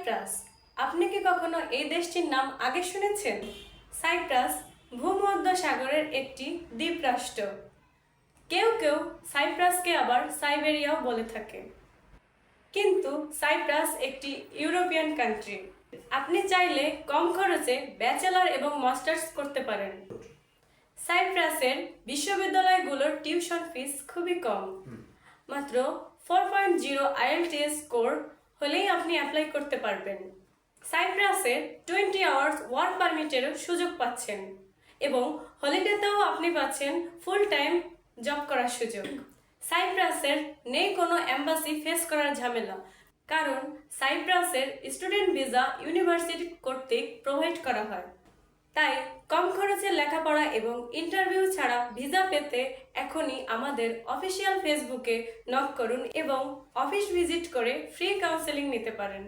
Cypress. আপনি কি কখনো এই দেশটির নাম আগে শুনেছেন? সাইপ্রাস ভূমধ্য সাগরের একটি দ্বীপরাষ্ট্র। কেউ কেউ সাইপ্রাসকে আবার সাইবেরিয়াও বলে থাকে। কিন্তু সাইপ্রাস একটি ইউরোপিয়ান কান্ট্রি। আপনি চাইলে কম খরচে ব্যাচেলর এবং মাস্টার্স করতে পারেন। সাইপ্রাসের বিশ্ববিদ্যালয়গুলোর টিউশন ফিস খুবই কম, মাত্র 4.0 আইএলটিএস স্কোর হলেই আপনি অ্যাপ্লাই করতে পারবেন। সাইপ্রাসের 20 আওয়ার্স ওয়ার্ক পারমিটেরও সুযোগ পাচ্ছেন এবং হলিডেতেও আপনি পাচ্ছেন ফুল টাইম জব করার সুযোগ। সাইপ্রাসের নেই কোনো এম্বাসি ফেস করার ঝামেলা, কারণ সাইপ্রাসের স্টুডেন্ট ভিসা ইউনিভার্সিটি কর্তৃক প্রোভাইড করা হয়। তাই কম খরচে লেখাপড়া এবং ইন্টারভিউ ছাড়া ভিসা পেতে এখনই আমাদের অফিসিয়াল ফেসবুকে নক করুন এবং অফিস ভিজিট করে ফ্রি কাউন্সেলিং নিতে পারেন।